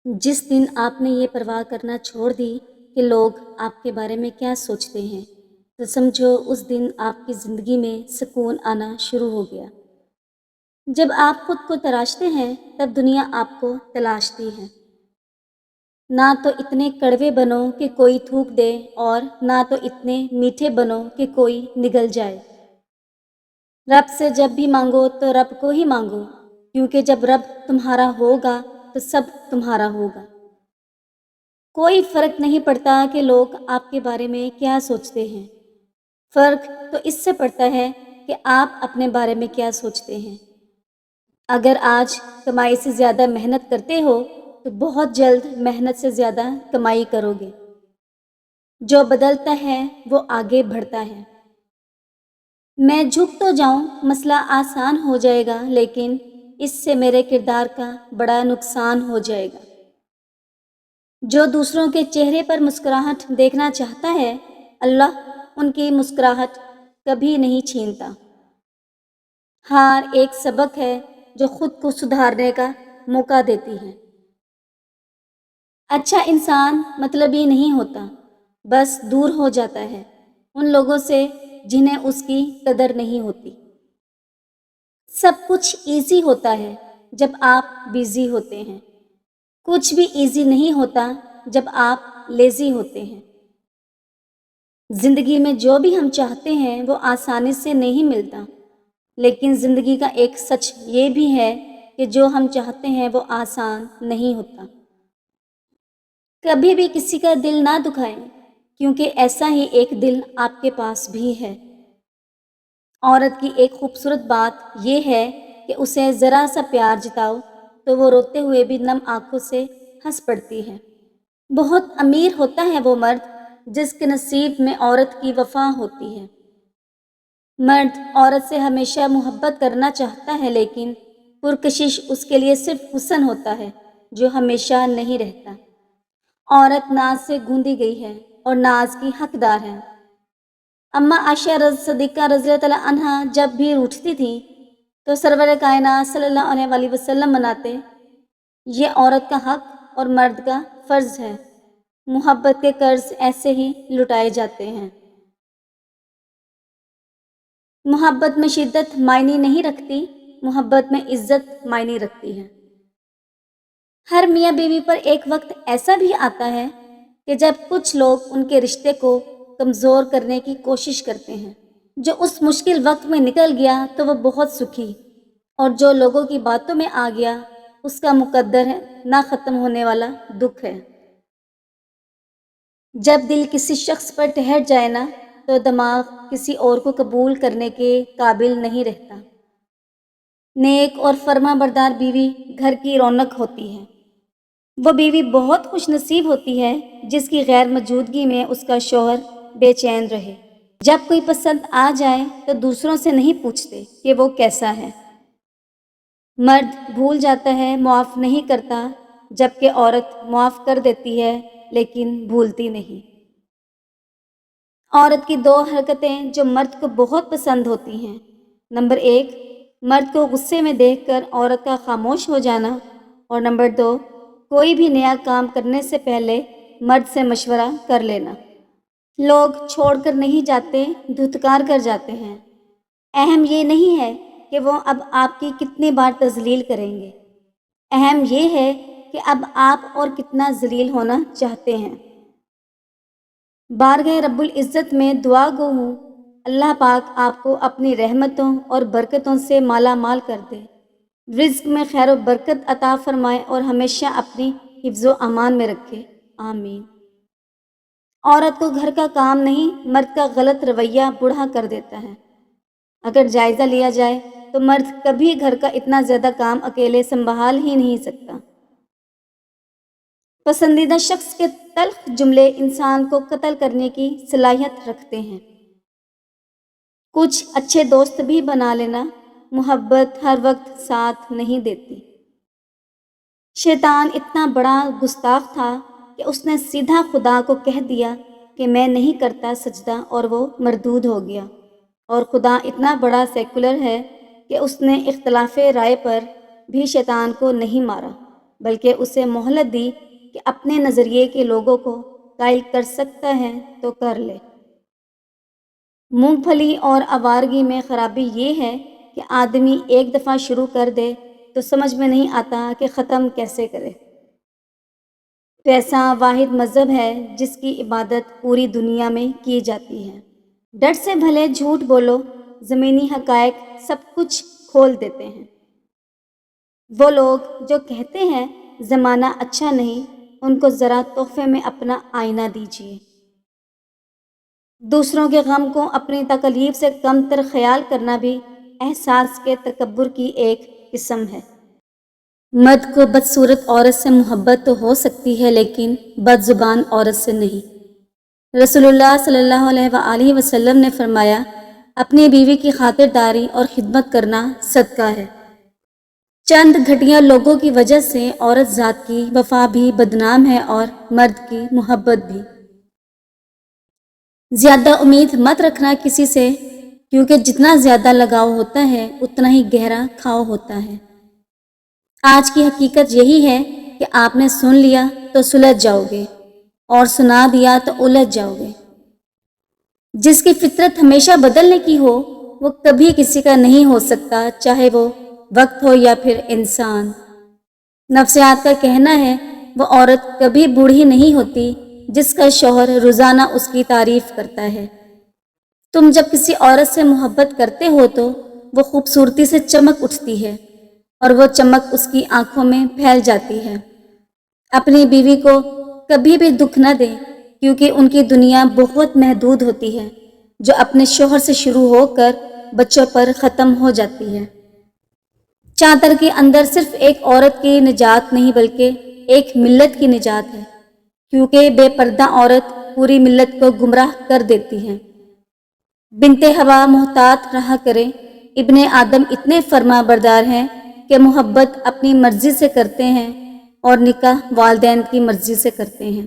جس دن آپ نے یہ پرواہ کرنا چھوڑ دی کہ لوگ آپ کے بارے میں کیا سوچتے ہیں، تو سمجھو اس دن آپ کی زندگی میں سکون آنا شروع ہو گیا۔ جب آپ خود کو تراشتے ہیں تب دنیا آپ کو تلاشتی ہے۔ نہ تو اتنے کڑوے بنو کہ کوئی تھوک دے، اور نہ تو اتنے میٹھے بنو کہ کوئی نگل جائے۔ رب سے جب بھی مانگو تو رب کو ہی مانگو، کیونکہ جب رب تمہارا ہوگا تو سب تمہارا ہوگا۔ کوئی فرق نہیں پڑتا کہ لوگ آپ کے بارے میں کیا سوچتے ہیں، فرق تو اس سے پڑتا ہے کہ آپ اپنے بارے میں کیا سوچتے ہیں۔ اگر آج کمائی سے زیادہ محنت کرتے ہو تو بہت جلد محنت سے زیادہ کمائی کرو گے۔ جو بدلتا ہے وہ آگے بڑھتا ہے۔ میں جھک تو جاؤں مسئلہ آسان ہو جائے گا، لیکن اس سے میرے کردار کا بڑا نقصان ہو جائے گا۔ جو دوسروں کے چہرے پر مسکراہٹ دیکھنا چاہتا ہے، اللہ ان کی مسکراہٹ کبھی نہیں چھینتا۔ ہار ایک سبق ہے جو خود کو سدھارنے کا موقع دیتی ہے۔ اچھا انسان مطلبی نہیں ہوتا، بس دور ہو جاتا ہے ان لوگوں سے جنہیں اس کی قدر نہیں ہوتی۔ سب کچھ ایزی ہوتا ہے جب آپ بیزی ہوتے ہیں، کچھ بھی ایزی نہیں ہوتا جب آپ لیزی ہوتے ہیں۔ زندگی میں جو بھی ہم چاہتے ہیں وہ آسانی سے نہیں ملتا، لیکن زندگی کا ایک سچ یہ بھی ہے کہ جو ہم چاہتے ہیں وہ آسان نہیں ہوتا۔ کبھی بھی کسی کا دل نہ دکھائیں، کیونکہ ایسا ہی ایک دل آپ کے پاس بھی ہے۔ عورت کی ایک خوبصورت بات یہ ہے کہ اسے ذرا سا پیار جتاؤ تو وہ روتے ہوئے بھی نم آنکھوں سے ہنس پڑتی ہے۔ بہت امیر ہوتا ہے وہ مرد جس کے نصیب میں عورت کی وفا ہوتی ہے۔ مرد عورت سے ہمیشہ محبت کرنا چاہتا ہے، لیکن پرکشش اس کے لیے صرف حسن ہوتا ہے جو ہمیشہ نہیں رہتا۔ عورت ناز سے گوندی گئی ہے اور ناز کی حقدار ہے۔ اماں عائشہ صدیقہ رضی اللہ عنہا جب بھی روٹھتی تھیں تو سرور کائنات صلی اللہ علیہ وآلہ وسلم مناتے، یہ عورت کا حق اور مرد کا فرض ہے۔ محبت کے قرض ایسے ہی لٹائے جاتے ہیں۔ محبت میں شدت معنی نہیں رکھتی، محبت میں عزت معنی رکھتی ہے۔ ہر میاں بیوی پر ایک وقت ایسا بھی آتا ہے کہ جب کچھ لوگ ان کے رشتے کو کمزور کرنے کی کوشش کرتے ہیں۔ جو اس مشکل وقت میں نکل گیا تو وہ بہت سکھی، اور جو لوگوں کی باتوں میں آ گیا اس کا مقدر ہے نہ ختم ہونے والا دکھ ہے۔ جب دل کسی شخص پر ٹھہر جائے نا تو دماغ کسی اور کو قبول کرنے کے قابل نہیں رہتا۔ نیک اور فرما بردار بیوی گھر کی رونق ہوتی ہے۔ وہ بیوی بہت خوش نصیب ہوتی ہے جس کی غیر موجودگی میں اس کا شوہر بے چین رہے۔ جب کوئی پسند آ جائے تو دوسروں سے نہیں پوچھتے کہ وہ کیسا ہے۔ مرد بھول جاتا ہے، معاف نہیں کرتا، جبکہ عورت معاف کر دیتی ہے لیکن بھولتی نہیں۔ عورت کی دو حرکتیں جو مرد کو بہت پسند ہوتی ہیں۔ نمبر 1، مرد کو غصے میں دیکھ کر عورت کا خاموش ہو جانا، اور نمبر 2، کوئی بھی نیا کام کرنے سے پہلے مرد سے مشورہ کر لینا۔ لوگ چھوڑ کر نہیں جاتے، دھتکار کر جاتے ہیں۔ اہم یہ نہیں ہے کہ وہ اب آپ کی کتنی بار تذلیل کریں گے، اہم یہ ہے کہ اب آپ اور کتنا ذلیل ہونا چاہتے ہیں۔ بارگاہ رب العزت میں دعا گو ہوں، اللہ پاک آپ کو اپنی رحمتوں اور برکتوں سے مالا مال کر دے، رزق میں خیر و برکت عطا فرمائے اور ہمیشہ اپنی حفظ و امان میں رکھے، آمین۔ عورت کو گھر کا کام نہیں، مرد کا غلط رویہ بوڑھا کر دیتا ہے۔ اگر جائزہ لیا جائے تو مرد کبھی گھر کا اتنا زیادہ کام اکیلے سنبھال ہی نہیں سکتا۔ پسندیدہ شخص کے تلخ جملے انسان کو قتل کرنے کی صلاحیت رکھتے ہیں۔ کچھ اچھے دوست بھی بنا لینا، محبت ہر وقت ساتھ نہیں دیتی۔ شیطان اتنا بڑا گستاخ تھا کہ اس نے سیدھا خدا کو کہہ دیا کہ میں نہیں کرتا سجدہ، اور وہ مردود ہو گیا۔ اور خدا اتنا بڑا سیکولر ہے کہ اس نے اختلاف رائے پر بھی شیطان کو نہیں مارا۔ بلکہ اسے مہلت دی کہ اپنے نظریے کے لوگوں کو قائل کر سکتا ہے تو کر لے۔ مونگ پھلی اور آوارگی میں خرابی یہ ہے کہ آدمی ایک دفعہ شروع کر دے تو سمجھ میں نہیں آتا کہ ختم کیسے کرے۔ پیسہ واحد مذہب ہے جس کی عبادت پوری دنیا میں کی جاتی ہے۔ ڈٹ سے بھلے جھوٹ بولو، زمینی حقائق سب کچھ کھول دیتے ہیں۔ وہ لوگ جو کہتے ہیں زمانہ اچھا نہیں، ان کو ذرا تحفے میں اپنا آئینہ دیجیے۔ دوسروں کے غم کو اپنی تکلیف سے کم تر خیال کرنا بھی احساس کے تکبر کی ایک قسم ہے۔ مرد کو بدصورت عورت سے محبت تو ہو سکتی ہے لیکن بد زبان عورت سے نہیں۔ رسول اللہ صلی اللہ علیہ وآلہ وسلم نے فرمایا، اپنی بیوی کی خاطرداری اور خدمت کرنا صدقہ ہے۔ چند گھٹیا لوگوں کی وجہ سے عورت ذات کی وفا بھی بدنام ہے اور مرد کی محبت بھی۔ زیادہ امید مت رکھنا کسی سے، کیونکہ جتنا زیادہ لگاؤ ہوتا ہے اتنا ہی گہرا کھاؤ ہوتا ہے۔ آج کی حقیقت یہی ہے کہ آپ نے سن لیا تو سلجھ جاؤ گے اور سنا دیا تو الجھ جاؤ گے۔ جس کی فطرت ہمیشہ بدلنے کی ہو وہ کبھی کسی کا نہیں ہو سکتا، چاہے وہ وقت ہو یا پھر انسان۔ نفسیات کا کہنا ہے وہ عورت کبھی بوڑھی نہیں ہوتی جس کا شوہر روزانہ اس کی تعریف کرتا ہے۔ تم جب کسی عورت سے محبت کرتے ہو تو وہ خوبصورتی سے چمک اٹھتی ہے اور وہ چمک اس کی آنکھوں میں پھیل جاتی ہے۔ اپنی بیوی کو کبھی بھی دکھ نہ دیں، کیونکہ ان کی دنیا بہت محدود ہوتی ہے جو اپنے شوہر سے شروع ہو کر بچوں پر ختم ہو جاتی ہے۔ چادر کے اندر صرف ایک عورت کی نجات نہیں بلکہ ایک ملت کی نجات ہے، کیونکہ بے پردہ عورت پوری ملت کو گمراہ کر دیتی ہے۔ بنت حوا محتاط رہا کریں، ابن آدم اتنے فرما بردار ہیں کہ محبت اپنی مرضی سے کرتے ہیں اور نکاح والدین کی مرضی سے کرتے ہیں۔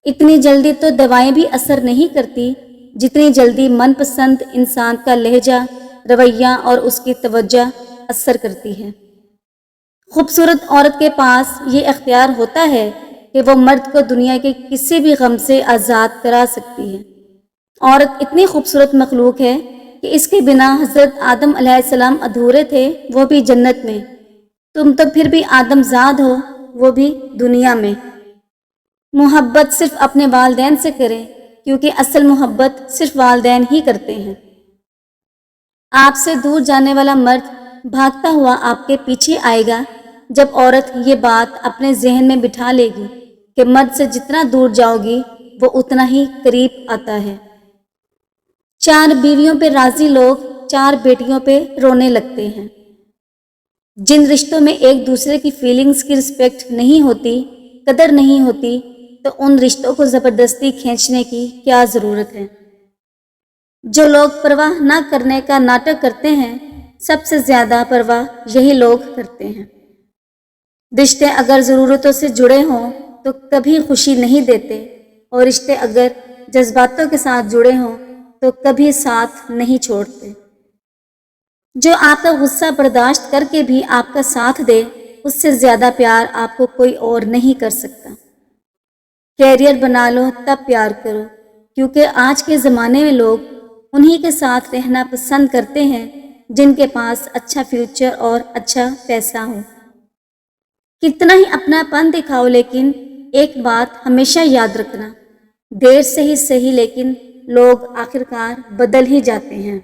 اتنی جلدی تو دوائیں بھی اثر نہیں کرتی جتنی جلدی من پسند انسان کا لہجہ، رویہ اور اس کی توجہ اثر کرتی ہے۔ خوبصورت عورت کے پاس یہ اختیار ہوتا ہے کہ وہ مرد کو دنیا کے کسی بھی غم سے آزاد کرا سکتی ہے۔ عورت اتنی خوبصورت مخلوق ہے کہ اس کے بنا حضرت آدم علیہ السلام ادھورے تھے، وہ بھی جنت میں۔ تم تو پھر بھی آدم زاد ہو، وہ بھی دنیا میں۔ محبت صرف اپنے والدین سے کریں، کیونکہ اصل محبت صرف والدین ہی کرتے ہیں۔ آپ سے دور جانے والا مرد بھاگتا ہوا آپ کے پیچھے آئے گا جب عورت یہ بات اپنے ذہن میں بٹھا لے گی کہ مرد سے جتنا دور جاؤ گی وہ اتنا ہی قریب آتا ہے۔ 4 بیویوں پہ راضی لوگ 4 بیٹیوں پہ رونے لگتے ہیں۔ جن رشتوں میں ایک دوسرے کی فیلنگز کی رسپیکٹ نہیں ہوتی، قدر نہیں ہوتی، تو ان رشتوں کو زبردستی کھینچنے کی کیا ضرورت ہے؟ جو لوگ پرواہ نہ کرنے کا ناٹک کرتے ہیں، سب سے زیادہ پرواہ یہی لوگ کرتے ہیں۔ رشتے اگر ضرورتوں سے جڑے ہوں تو کبھی خوشی نہیں دیتے، اور رشتے اگر جذباتوں کے ساتھ جڑے ہوں تو کبھی ساتھ نہیں چھوڑتے۔ جو آپ کا غصہ برداشت کر کے بھی آپ کا ساتھ دے، اس سے زیادہ پیار آپ کو کوئی اور نہیں کر سکتا۔ کیریئر بنا لو تب پیار کرو، کیونکہ آج کے زمانے میں لوگ انہی کے ساتھ رہنا پسند کرتے ہیں جن کے پاس اچھا فیوچر اور اچھا پیسہ ہو۔ کتنا ہی اپنا پن دکھاؤ لیکن ایک بات ہمیشہ یاد رکھنا، دیر سے ہی صحیح لیکن لوگ آخرکار بدل ہی جاتے ہیں۔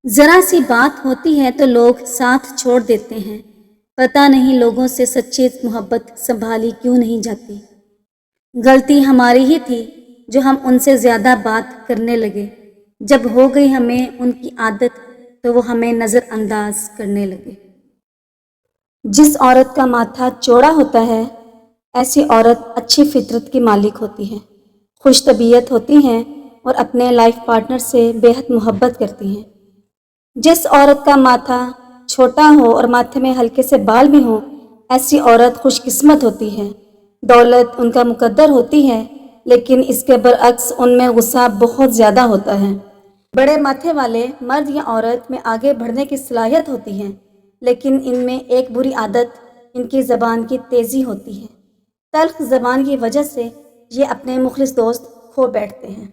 ذرا سی بات ہوتی ہے تو لوگ ساتھ چھوڑ دیتے ہیں، پتہ نہیں لوگوں سے سچی محبت سنبھالی کیوں نہیں جاتی۔ غلطی ہماری ہی تھی جو ہم ان سے زیادہ بات کرنے لگے، جب ہو گئی ہمیں ان کی عادت تو وہ ہمیں نظر انداز کرنے لگے۔ جس عورت کا ماتھا چوڑا ہوتا ہے، ایسی عورت اچھی فطرت کی مالک ہوتی ہے، خوش طبیعت ہوتی ہیں اور اپنے لائف پارٹنر سے بے حد محبت کرتی ہیں۔ جس عورت کا ماتھا چھوٹا ہو اور ماتھے میں ہلکے سے بال بھی ہوں، ایسی عورت خوش قسمت ہوتی ہے، دولت ان کا مقدر ہوتی ہے، لیکن اس کے برعکس ان میں غصہ بہت زیادہ ہوتا ہے۔ بڑے ماتھے والے مرد یا عورت میں آگے بڑھنے کی صلاحیت ہوتی ہے، لیکن ان میں ایک بری عادت ان کی زبان کی تیزی ہوتی ہے، تلخ زبان کی وجہ سے یہ اپنے مخلص دوست کھو بیٹھتے ہیں۔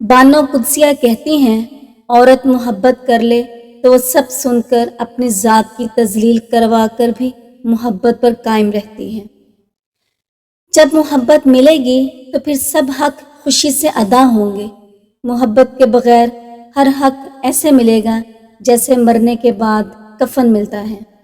بانو قدسیہ کہتی ہیں، عورت محبت کر لے تو وہ سب سن کر اپنی ذات کی تذلیل کروا کر بھی محبت پر قائم رہتی ہے۔ جب محبت ملے گی تو پھر سب حق خوشی سے ادا ہوں گے۔ محبت کے بغیر ہر حق ایسے ملے گا جیسے مرنے کے بعد کفن ملتا ہے۔